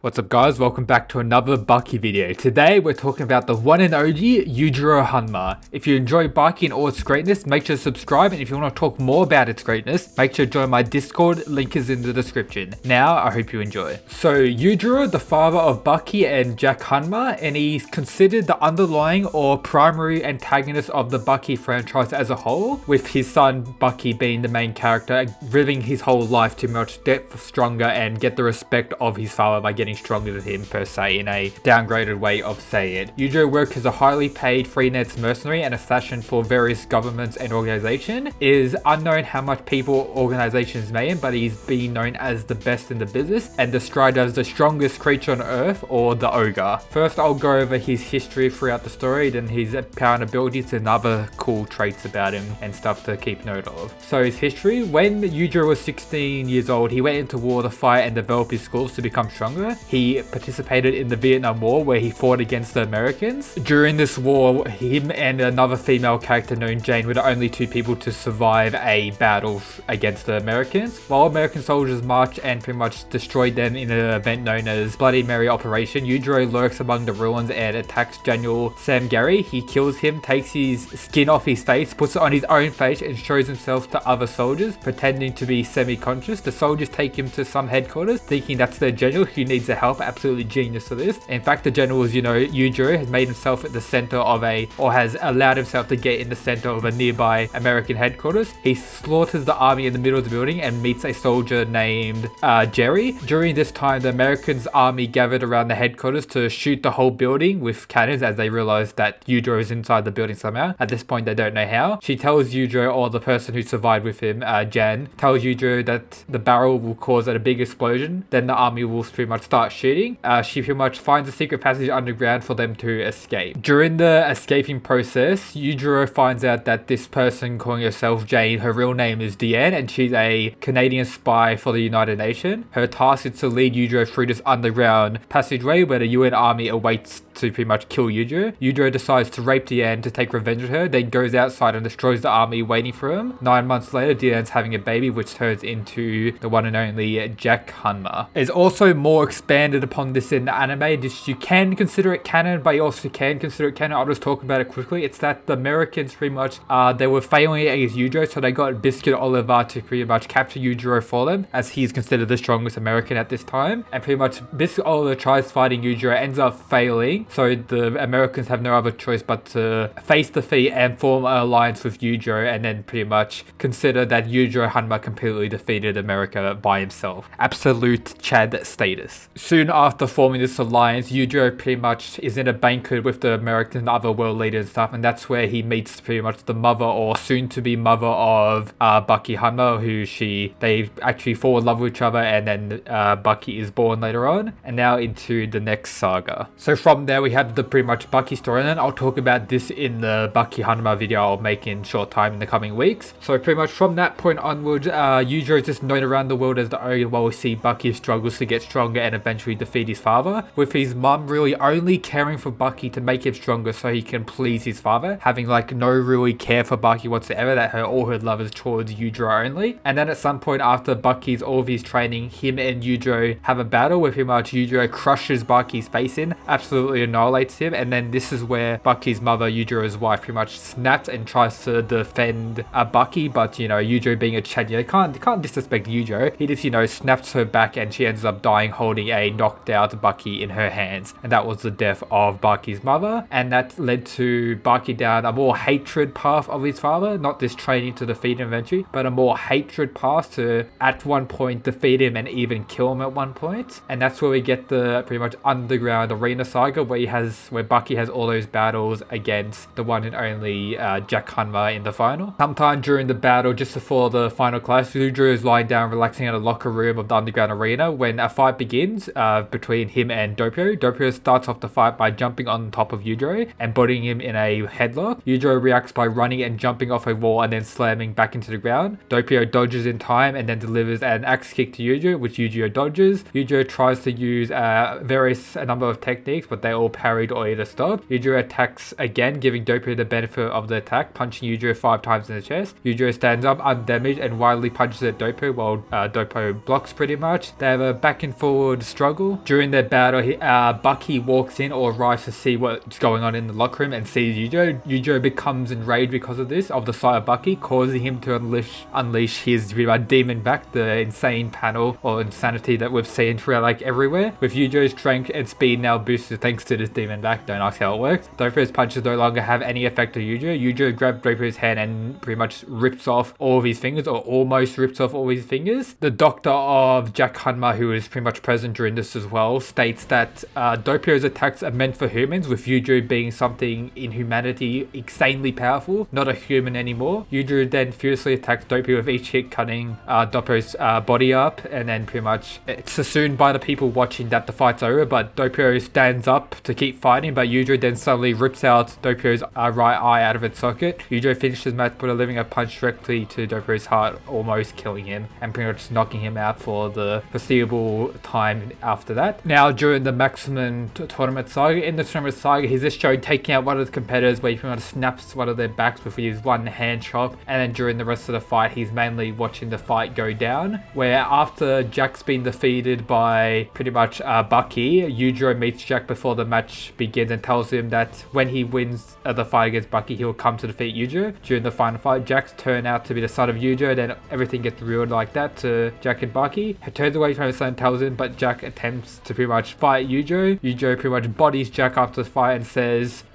What's up guys, welcome back to another Baki video. Today we're talking about the one and only Yujiro Hanma. If you enjoy Baki and all its greatness, make sure to subscribe, and if you want to talk more about its greatness, make sure to join my Discord, link is in the description. Now, I hope you enjoy. So Yujiro, the father of Baki and Jack Hanma, and he's considered the underlying or primary antagonist of the Baki franchise as a whole, with his son Baki being the main character, living his whole life to much get stronger and get the respect of his father by getting stronger than him, per se, in a downgraded way of saying it. Yujiro works as a highly paid freelance mercenary and assassin for various governments and organizations. It is unknown how much people organizations made him, but he's been known as the best in the business and described as the strongest creature on earth, or the ogre. First, I'll go over his history throughout the story, then his power and abilities and other cool traits about him and stuff to keep note of. So his history: when Yujiro was 16 years old, he went into war to fight and develop his skills to become stronger. He participated in the Vietnam War, where he fought against the Americans. During this war, him and another female character named Jane were the only two people to survive a battle against the Americans. While American soldiers marched and pretty much destroyed them in an event known as Bloody Mary Operation, Yujiro lurks among the ruins and attacks General Sam Gary. He kills him, takes his skin off his face, puts it on his own face, and shows himself to other soldiers, pretending to be semi-conscious. The soldiers take him to some headquarters, thinking that's their general who needs their help. Absolutely genius for this. In fact, the general is, Yujiro has made himself at the center of has allowed himself to get in the center of a nearby American headquarters. He slaughters the army in the middle of the building and meets a soldier named Jerry. During this time, the Americans' army gathered around the headquarters to shoot the whole building with cannons, as they realize that Yujiro is inside the building somehow. At this point, they don't know how. She tells Yujiro, or the person who survived with him, Jan, tells Yujiro that the barrel will cause a big explosion. Then the army will pretty much start shooting. She pretty much finds a secret passage underground for them to escape. During the escaping process, Yujiro finds out that this person calling herself Jane, her real name is Deanne, and she's a Canadian spy for the United Nations. Her task is to lead Yujiro through this underground passageway where the UN army awaits to pretty much kill Yujiro. Yujiro decides to rape Deanne to take revenge on her, then goes outside and destroys the army waiting for him. 9 months later, Deanne's having a baby, which turns into the one and only Jack Hanma. It's also more expanded upon this in the anime. You can consider it canon, but you also can consider it canon. I'll just talk about it quickly. It's that the Americans pretty much, they were failing against Yujiro, so they got Biscuit Oliver to pretty much capture Yujiro for them, as he's considered the strongest American at this time. And pretty much Biscuit Oliver tries fighting Yujiro, ends up failing, so the Americans have no other choice but to face defeat and form an alliance with Yujiro, and then pretty much consider that Yujiro Hanma completely defeated America by himself. Absolute Chad status. Soon after forming this alliance, Yujiro pretty much is in a banquet with the Americans and other world leaders and stuff, and that's where he meets pretty much the mother, or soon-to-be mother, of Baki Hanma, who they actually fall in love with each other, and then Baki is born later on, and now into the next saga. So from there we have the pretty much Baki storyline. I'll talk about this in the Baki Hanma video I'll make in short time in the coming weeks. So pretty much from that point onwards, Yujiro is just known around the world as the ogre, while we see Baki struggles to get stronger and eventually defeat his father, with his mum really only caring for Baki to make him stronger so he can please his father, having no really care for Baki whatsoever, that all her love is towards Yujiro only. And then at some point after Baki's all of his training, him and Yujiro have a battle with him. Yujiro crushes Baki's face in, absolutely annihilates him, and then this is where Baki's mother, Yujiro's wife, pretty much snaps and tries to defend Baki, but Yujiro being a Chad, can't disrespect Yujiro. He just snaps her back, and she ends up dying holding a knocked out Baki in her hands, and that was the death of Baki's mother, and that led to Baki down a more hatred path of his father, not this training to defeat him eventually, but a more hatred path to at one point defeat him and even kill him at one point. And that's where we get the pretty much underground arena saga, where Baki has all those battles against the one and only Jack Hanma in the final. Sometime during the battle, just before the final clash, Yujiro is lying down relaxing in a locker room of the underground arena when a fight begins between him and Doppio. Doppio starts off the fight by jumping on top of Yujiro and putting him in a headlock. Yujiro reacts by running and jumping off a wall and then slamming back into the ground. Doppio dodges in time and then delivers an axe kick to Yujiro, which Yujiro dodges. Yujiro tries to use a number of techniques, but they all or parried or either stopped. Yujiro attacks again, giving Doppio the benefit of the attack, punching Yujiro 5 times in the chest. Yujiro stands up undamaged and wildly punches at Doppio while Doppio blocks pretty much. They have a back and forward struggle. During their battle, Baki walks in or arrives to see what's going on in the locker room and sees Yujiro. Yujiro becomes enraged because of this, of the sight of Baki, causing him to unleash his demon back, the insane panel or insanity that we've seen throughout like everywhere. With Yujiro's strength and speed now boosted thanks to this demon back. Don't ask how it works. Doppio's punches no longer have any effect on Yujiro. Yujiro grabs Doppio's hand and pretty much rips off all of his fingers, or almost rips off all his fingers. The doctor of Jack Hanma, who is pretty much present during this as well, states that Doppio's attacks are meant for humans, with Yujiro being something in humanity insanely powerful, not a human anymore. Yujiro then fiercely attacks Doppio with each hit, cutting Doppio's body up, and then pretty much it's assumed by the people watching that the fight's over, but Doppio stands up to keep fighting, but Yujiro then suddenly rips out Doppio's right eye out of its socket. Yujiro finishes match by delivering a punch directly to Doppio's heart, almost killing him and pretty much knocking him out for the foreseeable time after that. Now, during the maximum tournament saga, in the tournament saga, he's just shown taking out one of the competitors where he pretty much snaps one of their backs with his one hand chop, and then during the rest of the fight, he's mainly watching the fight go down, where after Jack's been defeated by pretty much Baki, Yujiro meets Jack before the match begins and tells him that when he wins the fight against Baki, he'll come to defeat Yujiro. During the final fight, Jack's turned out to be the son of Yujiro, then everything gets revealed like that to Jack and Baki. He turns away from his son and tells him, but Jack attempts to pretty much fight Yujiro. Yujiro pretty much bodies Jack after the fight and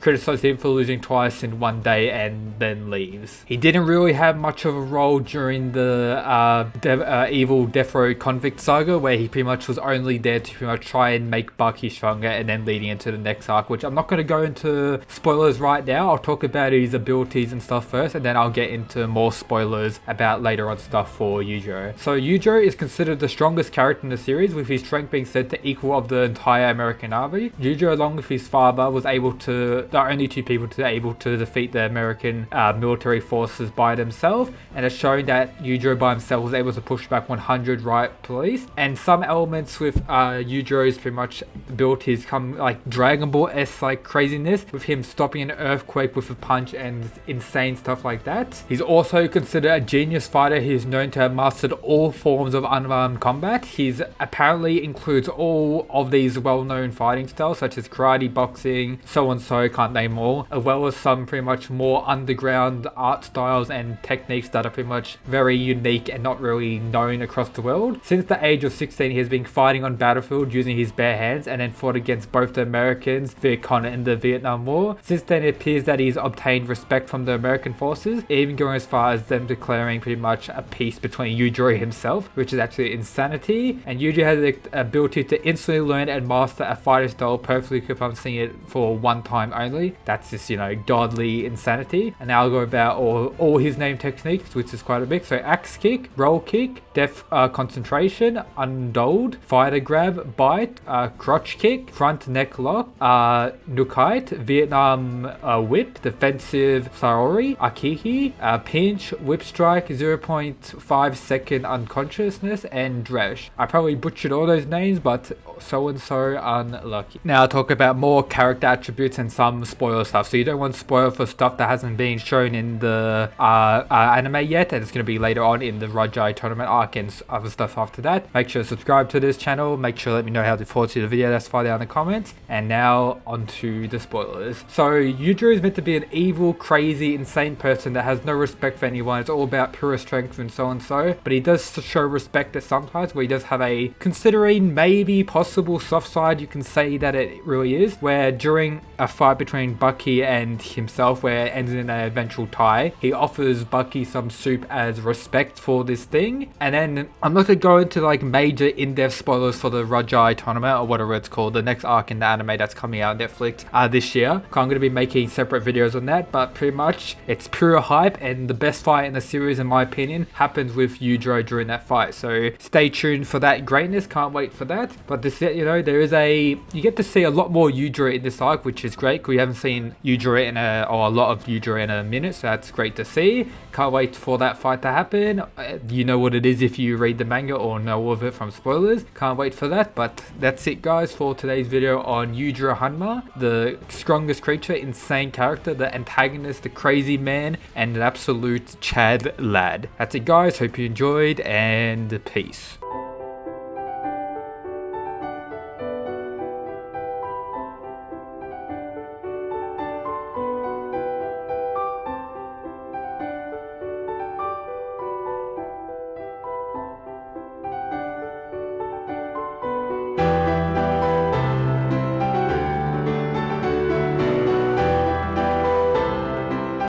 criticizes him for losing twice in one day, and then leaves. He didn't really have much of a role during the evil Death Row convict saga, where he pretty much was only there to pretty much try and make Baki stronger, and then leading into the next arc, which I'm not going to go into spoilers right now. I'll talk about his abilities and stuff first, and then I'll get into more spoilers about later on stuff for Yujiro. So Yujiro is considered the strongest character in the series, with his strength being said to equal of the entire American army. Yujiro, along with his father, was the only two people able to defeat the American military forces by themselves, and it's showing that Yujiro by himself was able to push back 100 riot police. And some elements with Yujiro's pretty much abilities come like Dragon Ball-esque like craziness, with him stopping an earthquake with a punch and insane stuff like that. He's also considered a genius fighter. He's known to have mastered all forms of unarmed combat. He's apparently includes all of these well-known fighting styles such as karate, boxing, so and so, can't name all, as well as some pretty much more underground art styles and techniques that are pretty much very unique and not really known across the world. Since the age of 16, he has been fighting on battlefield using his bare hands, and then fought against both the Americans, Viet Cong, and the Vietnam War. Since then, it appears that he's obtained respect from the American forces, even going as far as them declaring pretty much a peace between Yujiro himself, which is actually insanity. And Yujiro has the ability to instantly learn and master a fighting style perfectly upon seeing it for one time only. That's just, godly insanity. And now I'll go about all his name techniques, which is quite a bit. So axe kick, roll kick, def concentration, undoled, fighter grab, bite, crotch kick, front neck lock, nukite, Vietnam whip, defensive saori, akihi, pinch, whip strike, 0.5 second unconsciousness, and dresh. I probably butchered all those names, but so and so unlucky. Now I'll talk about more character attributes and some spoiler stuff. So you don't want spoil for stuff that hasn't been shown in the anime yet, and it's going to be later on in the Rajai tournament arc and other stuff after that. Make sure to subscribe to this channel. Make sure to let me know how you thought to the video. That's far down in the comments. And now onto the spoilers. So Yujiro is meant to be an evil, crazy, insane person that has no respect for anyone. It's all about pure strength and so and so. But he does show respect at sometimes, where he does have a, considering maybe possible soft side, you can say that it really is, where during a fight between Baki and himself, where it ends in an eventual tie, he offers Baki some soup as respect for this thing. And then I'm not going to go into like major in-depth spoilers for the Rajai tournament or whatever it's called, the next arc in the anime that's coming out on Netflix this year. I'm going to be making separate videos on that, but pretty much it's pure hype, and the best fight in the series in my opinion happens with Yujiro during that fight. So stay tuned for that greatness. Can't wait for that. But this, you get to see a lot more Yujiro in this arc, which is great. We haven't seen Yujiro or a lot of Yujiro in a minute, so that's great to see. Can't wait for that fight to happen. You know what it is if you read the manga or know of it from spoilers. Can't wait for that. But that's it guys for today's video on Yujiro Hanma, the strongest creature, insane character, the antagonist, the crazy man, and an absolute Chad lad. That's it guys, hope you enjoyed, and peace.